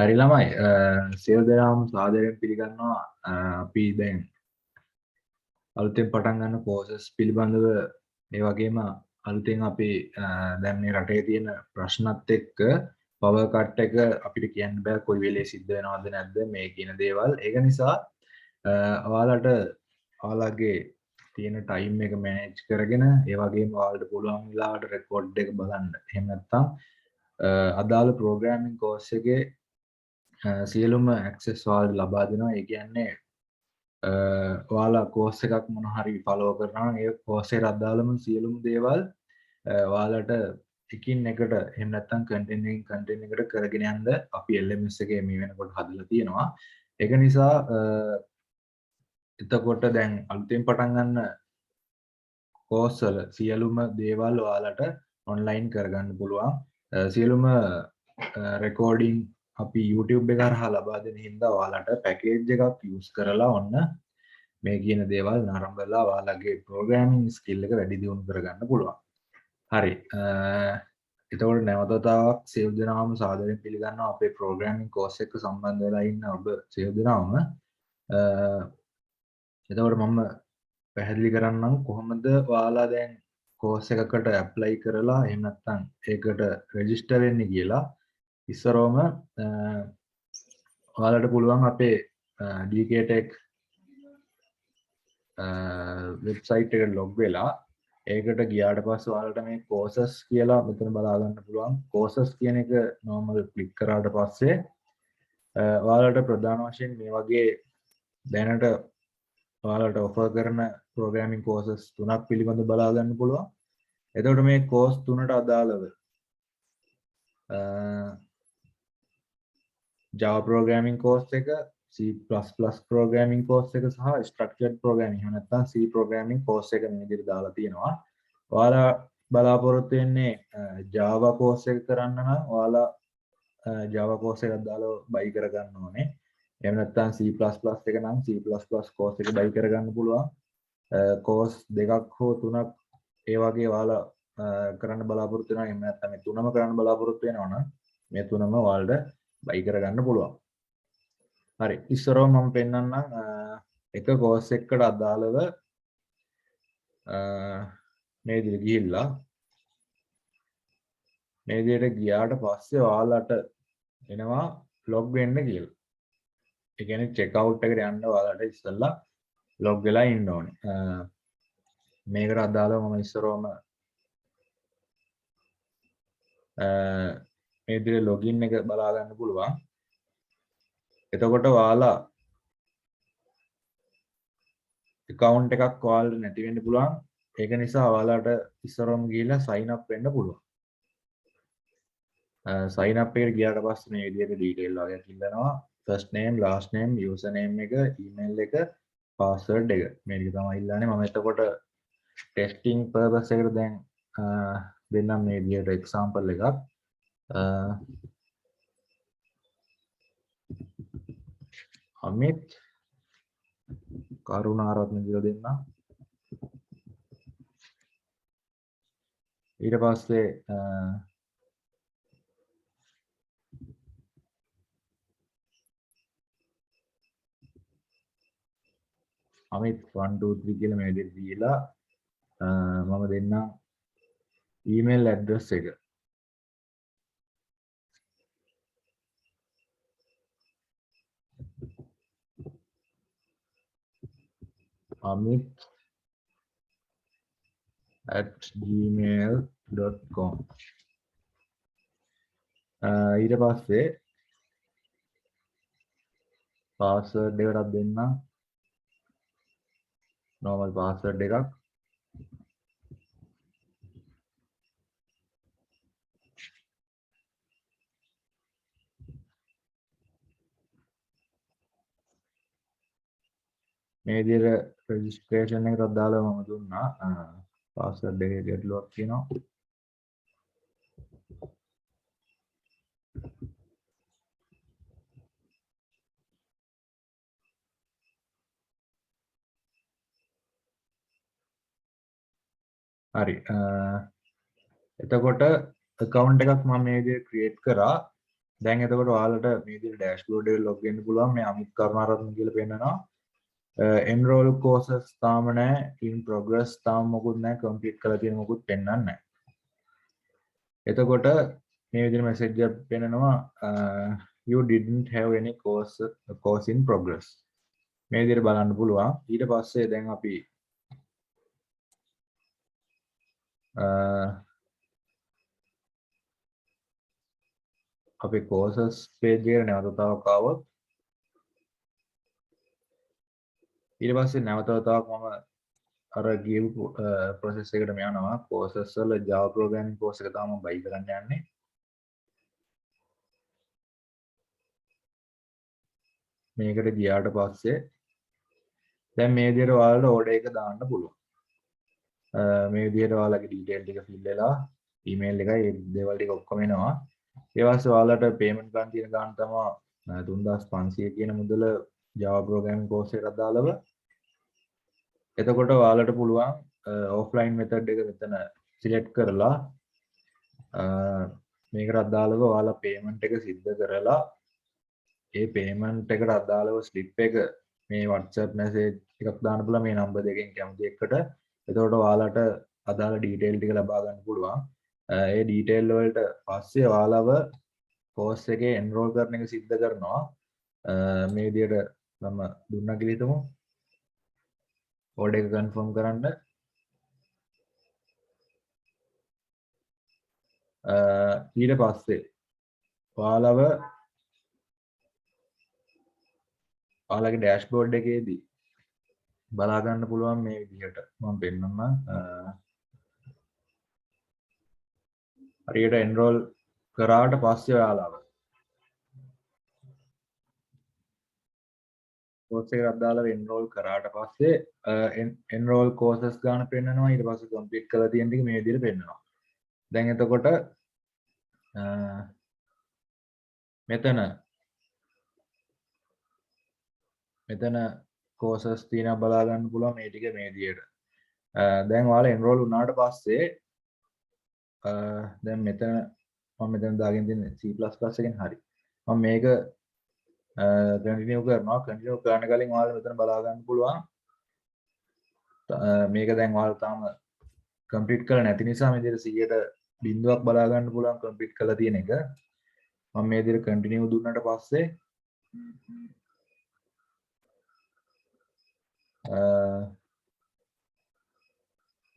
හරි ළමයි සියලු දෙනාම සාදරයෙන් පිළිගන්නවා අපි දැන් අලුතෙන් පටන් ගන්න කෝසස් පිළිබඳව ඒ වගේම අලුතෙන් අපි දැන් මේ රටේ තියෙන ප්‍රශ්නත් එක්ක පවර් කට් එක අපිට කියන්න බෑ කොයි වෙලේ සිද්ධ වෙනවද නැද්ද මේ කියන දේවල් ඒක නිසා ඔයාලට ඔයාලගේ තියෙන ටයිම් එක මැනේජ් කරගෙන ඒ වගේම ඔයාලට පුළුවන් වෙලාවට රෙකෝඩ් එක බලන්න එහෙම නැත්නම් අදාළ ප්‍රෝග්‍රෑමින් කෝස් එකේ සියලුම ඇක්සස් ඔයාලට ලබා දෙනවා. ඒ කියන්නේ ඔයාලා කෝස් එකක් මොන හරි ෆලෝ කරනවා නම් ඒ කෝස් එකට අදාළම සියලුම දේවල් ඔයාලට එකින් එකට එහෙම නැත්නම් කන්ටෙන්ට් එකකින් කන්ටෙන්ට් එකට කරගෙන යන්න අපි LMS එකේ මේ වෙනකොට හදලා තියෙනවා. ඒක නිසා එතකොට දැන් අලුතෙන් පටන් ගන්න කෝස් වල සියලුම දේවල් ඔයාලට ඔන්ලයින් කරගන්න පුළුවන්. සියලුම රෙකෝඩින් අපි YouTube එක හරහා ලබා දෙන හින්දා ඔයාලට පැකේජ් එකක් යූස් කරලා ඔන්න මේ කියන දේවල් නරඹලා ඔයාලගේ ප්‍රෝග්‍රෑමින් ස්කිල් එක වැඩි දියුණු කරගන්න පුළුවන්. හරි. එතකොට නැවතතාවක් සියලු දෙනාම සාදරයෙන් පිළිගන්නවා අපේ ප්‍රෝග්‍රෑමින් කෝස් එක සම්බන්ධ වෙලා ඉන්න ඔබ සියලු දෙනාම. එතකොට මම පැහැදිලි කරන්නම් කොහොමද ඔයාලා දැන් කෝස් එකකට ඇප්ලයි කරලා එහෙම නැත්නම් ඒකට රෙජිස්ටර් වෙන්නේ කියලා. ඉස්සරෝම ඔයාලට පුළුවන් අපේ DKTech වෙබ්සයිට් එකට ලොග් වෙලා ඒකට ගියාට පස්සේ ඔයාලට මේ courses කියලා මෙතන බලා ගන්න පුළුවන්. courses කියන එක normal ක්ලික් කරාට පස්සේ ඔයාලට ප්‍රධාන වශයෙන් මේ වගේ දැනට ඔයාලට offer කරන programming courses තුනක් පිළිබඳව බලා ගන්න පුළුවන්. එතකොට මේ course තුනට අදාළව Java programming course එක, C++ programming course එක සහ structured programming එහෙම නැත්නම් C programming course එක මේ විදිහට දාලා තියෙනවා. ඔයාලා බලාපොරොත්තු වෙන්නේ Java course එක කරන්න නම් ඔයාලා Java course එකක් දාලා buy කරගන්න ඕනේ. එහෙම නැත්නම් C++ එක නම් C++ course එක buy කරගන්න පුළුවන්. course දෙකක් හෝ තුනක් ඒ වගේ ඔයාලා කරන්න බලාපොරොත්තු වෙනවා. එහෙම නැත්නම් මේ තුනම කරන්න බලාපොරොත්තු වෙනවා නම් මේ තුනම ඔයාලට buy කරගන්න පුළුවන්. හරි. ඉස්සරව මම පෙන්නන්නම් එක course එකකට අදාළව මේ විදිහට ගිහිල්ලා මේ විදිහට ගියාට පස්සේ ඔයාලට එනවා log වෙන්න කියලා. ඒ කියන්නේ check out එකට යන්න ඔයාලට ඉස්සෙල්ලා log වෙලා ඉන්න ඕනේ. මේකට අදාළව මම ඉස්සරවම මේ විදිහට login එක බලා ගන්න පුළුවන්. එතකොට ඔයාලා account එකක් ඔයාලට නැති වෙන්න පුළුවන්. ඒක නිසා ඔයාලට ඉස්සරවම ගිහිල්ලා sign up වෙන්න පුළුවන්. sign up එකට ගියාට පස්සේ මේ විදිහට detail වගේක් ඉල්ලනවා. first name, last name, user name එක, email එක, password එක. මේ ටික තමයි ඉල්ලන්නේ. මම එතකොට testing purpose එකට දැන් දෙන්නම් මේ විදිහට example එකක්. අමිත් කරුණාරත්න කියලා දෙන්න. ඊට පස්සේ අමිත් 1 2 3 කියලා මේ විදිහට දීලා මම දෙන්නම් email address එක. amit@gmail.com. ඊට පස්සේ password එකක් දෙන්න. normal password එකක්. මේ විදිහට registration එකට දාලා මම දුන්නා. password එකේ ගැටලුවක් තියෙනවා. හරි. එතකොට account එකක් මම මේ විදිහට create කරා. දැන් එතකොට ඔයාලට මේ විදිහට ඩෑෂ්බෝඩ් එකට ලොග් වෙන්න පුළුවන්. මේ අමිත් කරුණාරත්න කියලා පෙන්නනවා. enroll courses තාම නැහැ, in progress තාම මොකුත් නැහැ, complete කරලා තියෙන මොකුත් පෙන්වන්නේ නැහැ. එතකොට මේ විදිහට message එකක් පෙන්නනවා you didn't have any course in progress. මේ විදිහට බලන්න පුළුවන්. ඊට පස්සේ දැන් අපි අපේ courses page එකට නැවත තවක් ආවොත් ඊට පස්සේ නැවත තවක් මම අර ගියපු process එකටම යනවා. courses වල Java programming course එක තමයි මම buy කරන්න යන්නේ. මේකට ගියාට පස්සේ දැන් මේ විදිහට ඔයාලට order එක දාන්න පුළුවන්. මේ විදිහට ඔයාලගේ detail ටික fill වෙලා email එකයි ඒ දේවල් ටික ඔක්කොම එනවා. ඒ පස්සේ ඔයාලට payment කරන්න තියෙන ගාණ තමයි 3500 කියන මුදල Java programming course එකට අදාළව. එතකොට ඔයාලට පුළුවන් offline method එක මෙතන select කරලා මේකට අදාළව ඔයාලා payment එක සිද්ධ කරලා ඒ payment එකට අදාළව slip එක මේ WhatsApp message එකක් දාන්න පුළුවන් මේ number දෙකෙන් කැමති එකට. එතකොට ඔයාලට අදාළ detail ටික ලබා ගන්න පුළුවන්. ඒ detail වලට පස්සේ ඔයාලව course එකේ enroll කරන එක සිද්ධ කරනවා. මේ විදිහට මම දුන්නා කියලා හිතමු. order එක confirm කරන්න. ඊට පස්සේ ඔයාලගේ dashboard එකේදී බලා ගන්න පුළුවන් මේ විදිහට මම පෙන්නන්නම්. හරියට enroll කරාට පස්සේ ඔයාලව course එකට අදාළව enroll කරාට පස්සේ enroll courses ගන්න පෙන්නනවා. ඊට පස්සේ complete කරලා තියෙන ටික මේ විදිහට පෙන්නනවා. දැන් එතකොට මෙතන courses තියෙනවා බලා ගන්න පුළුවන් මේ ටික මේ විදිහට. දැන් ඔයාලා enroll වුණාට පස්සේ දැන් මම මෙතන දාගෙන තියෙන C++ එකෙන් හරි. මම මේක continue කරනවා. continue කරන්න කලින් ඔයාලා මෙතන බලා ගන්න පුළුවන්. මේක දැන් ඔයාලා තාම complete කරලා නැති නිසා මේ විදිහට 100ට බිඳුවක් බලා ගන්න පුළුවන් complete කරලා තියෙන එක. මම මේ විදිහට continue දුන්නාට පස්සේ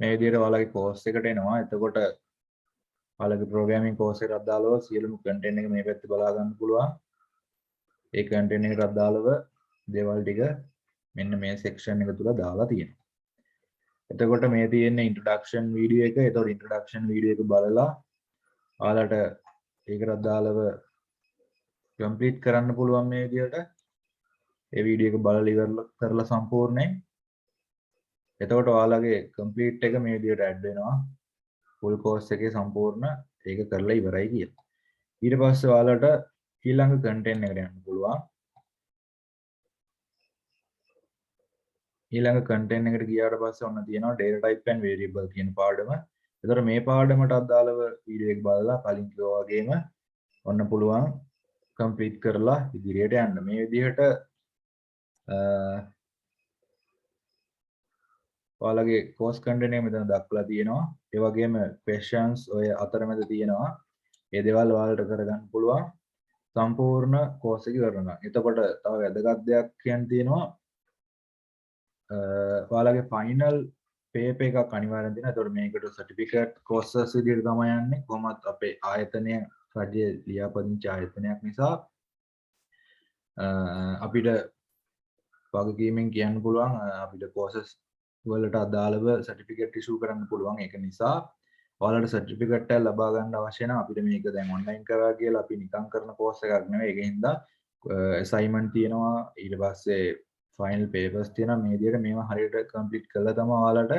මේ විදිහට ඔයාලගේ course එකට එනවා. එතකොට ඔයාලගේ programming course එකට අදාළව සියලුම content එක මේ පැත්තේ බලා ගන්න පුළුවන්. ඒ content එකට අදාළව දේවල් ටික මෙන්න මේ section එක තුල දාලා තියෙනවා. එතකොට මේ තියෙන introduction video එක. එතකොට introduction video එක බලලා ඔයාලට ඒකට අදාළව complete කරන්න පුළුවන් මේ විදිහට. ඒ video එක බලලා ඉවර කරලා සම්පූර්ණයෙන්. එතකොට ඔයාලගේ complete එක මේ විදිහට add වෙනවා. full course එකේ සම්පූර්ණ ඒක කරලා ඉවරයි කියලා. ඊට පස්සේ ඔයාලට ඊළඟ content එකට යන්න පුළුවන්. ඊළඟ content එකට ගියාට පස්සේ ඔන්න තියෙනවා data type and variable කියන පාඩම. එතකොට මේ පාඩමට අදාළව වීඩියෝ එක බලලා කලින් කිව්වා වගේම ඔන්න පුළුවන් complete කරලා ඉදිරියට යන්න. මේ විදිහට ඔයාලගේ course content එක මෙතන දක්වලා තියෙනවා. ඒ වගේම questions ඔය අතරමැද තියෙනවා. ඒ දේවල් ඔයාලට කරගන්න පුළුවන් සම්පූර්ණ course එක කරනවා. එතකොට තව වැදගත් දෙයක් කියන්න තියෙනවා. ඔයාලගේ final paper එකක් අනිවාර්යෙන් දෙනවා. එතකොට මේකට certificate courses විදිහට තමයි යන්නේ. කොහොමත් අපේ ආයතනය රජයේ ලියාපදිංචි ආයතනයක් නිසා අපිට වගකීමෙන් කියන්න පුළුවන් අපිට courses වලට අදාළව certificate issue කරන්න පුළුවන්. ඒක නිසා ඔයාලට certificate එක ලබා ගන්න අවශ්‍ය නම් අපිට මේක දැන් online කරා කියලා අපි නිකන් කරන course එකක් නෙවෙයි. ඒකින්ද assignment තියෙනවා. ඊට පස්සේ final papers තියෙනවා. මේ විදිහට මේවා හරියට complete කළා තමයි ඔයාලට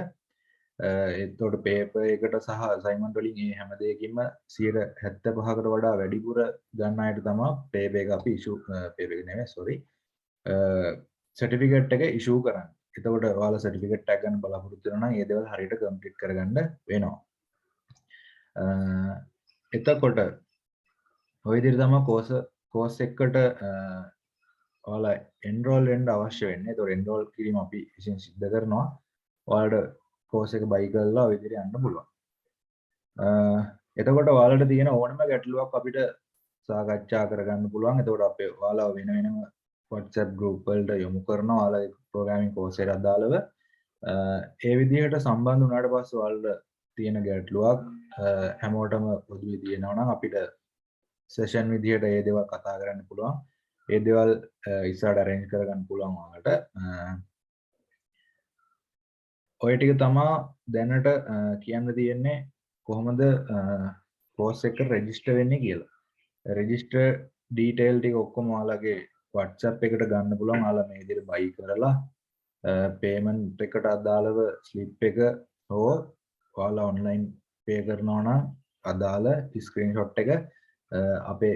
එතකොට paper එකට සහ assignment වලින් මේ හැම දෙයකින්ම 75%කට වඩා වැඩිපුර ගන්න අයට තමයි paper එක අපි issue paper එක නෙවෙයි sorry certificate එක issue කරන්නේ. එතකොට ඔයාලා certificate එක ගන්න බලාපොරොත්තු වෙනවා නම් ඒ දේවල් හරියට complete කරගන්න වෙනවා. එතකොට ඔය විදිහට තමයි කෝස් එකකට ඔයාලා enroll වෙන්න අවශ්‍ය වෙන්නේ. ඒතකොට enroll කිරීම අපි විසින් සිද්ධ කරනවා. ඔයාලට කෝස් එක බයි කරලා ඔය විදිහට යන්න පුළුවන්. එතකොට ඔයාලට තියෙන ඕනම ගැටලුවක් අපිට සාකච්ඡා කරගන්න පුළුවන්. එතකොට අපේ ඔයාලා වෙන වෙනම WhatsApp group වලට යොමු කරනවා ඔයාලගේ programming course එකට අදාළව. ඒ විදිහට සම්බන්ධ වුණාට පස්සේ ඔයාලට තියෙන ගැටලුවක් හැමෝටම පොදුවේ තියෙනවා නම් අපිට session විදිහට ඒ දේවල් කතා කරන්න පුළුවන්. ඒ දේවල් ඉස්සරහට arrange කරගන්න පුළුවන් ඔයාලට. ඔය ටික තමයි දැනට කියන්න තියෙන්නේ කොහොමද course එකට register වෙන්නේ කියලා. register detail ටික ඔක්කොම ඔයාලගේ WhatsApp එකට ගන්න පුළුවන්. ඔයාලා මේ විදිහට buy කරලා payment එකට අදාළව slip එක හෝ ඔයාලා online pay කරනවා නම් අදාළ screenshot එක අපේ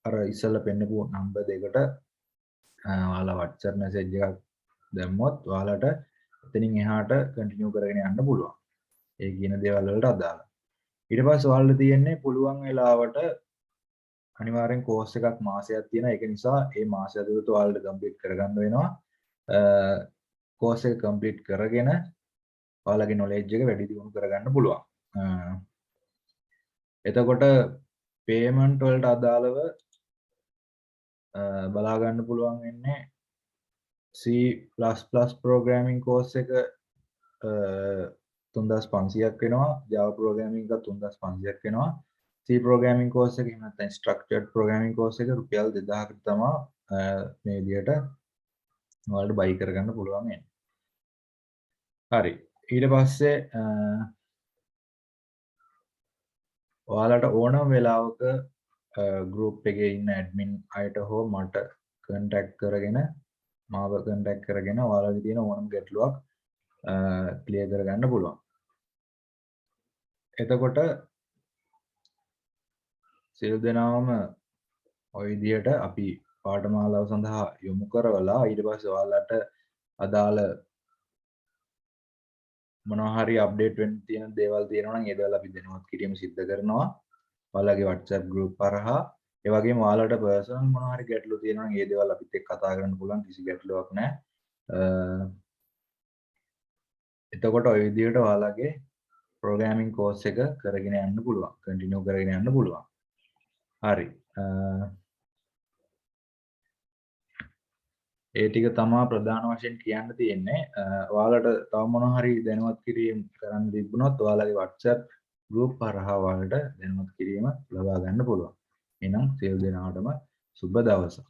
අර ඉස්සෙල්ලා පෙන්නපු number දෙකට ඔයාලා WhatsApp message එකක් දැම්මොත් ඔයාලට එතනින් එහාට continue කරගෙන යන්න පුළුවන්. ඒ කියන දේවල් වලට අදාළ. ඊට පස්සේ ඔයාලට තියෙන්නේ පුළුවන් වෙලාවට අනිවාර්යෙන් කෝස් එකක් මාසයක් තියෙනවා. ඒක නිසා මේ මාසය ඇතුළත ඔයාලට කම්ප්ලීට් කරගන්න වෙනවා. කෝස් එක කම්ප්ලීට් කරගෙන ඔයාලගේ knowledge එක වැඩි දියුණු කරගන්න පුළුවන්. එතකොට payment වලට අදාළව බලා ගන්න පුළුවන් වෙන්නේ C++ programming course එක 3500ක් වෙනවා. Java programming එක 3500ක් වෙනවා. C programming course එක එහෙම නැත්නම් structured programming course එක රුපියල් 2000කට තමයි මේ විදිහට ඔයාලට buy කරගන්න පුළුවන් වෙන්නේ. හරි. ඊට පස්සේ ඔයාලට ඕනම වෙලාවක group එකේ ඉන්න admin අයට හෝ මට contact කරගෙන මාව contact කරගෙන ඔයාලගේ තියෙන ඕනම ගැටලුවක් clear කරගන්න පුළුවන්. එතකොට සියලු දෙනාම ওই විදිහට අපි පාඨමාලාව සඳහා යොමු කරවලා ඊට පස්සේ ඔයාලට අදාළ මොනවා හරි අප්ඩේට් වෙන්න තියෙන දේවල් තියෙනවා නම් ඒ දේවල් අපි දැනුවත් කිරීම සිද්ධ කරනවා. ඔයාලගේ WhatsApp group හරහා. ඒ වගේම ඔයාලට personal මොනවා හරි ගැටලු තියෙනවා නම් ඒ දේවල් අපිත් එක්ක කතා කරන්න පුළුවන්. කිසි ගැටලුවක් නැහැ. එතකොට ওই විදිහට ඔයාලගේ programming course එක කරගෙන යන්න පුළුවන්. continue කරගෙන යන්න පුළුවන්. හරි. ඒ ටික තමයි ප්‍රධාන වශයෙන් කියන්න තියෙන්නේ. ඔයාලට තව මොනවා හරි දැනුවත් කිරීම කරන්න තිබුණොත් ඔයාලගේ WhatsApp group හරහා ඔයාලට දැනුවත් කිරීම ලබා ගන්න පුළුවන්. එහෙනම් සියලු දෙනාටම සුබ දවසක්.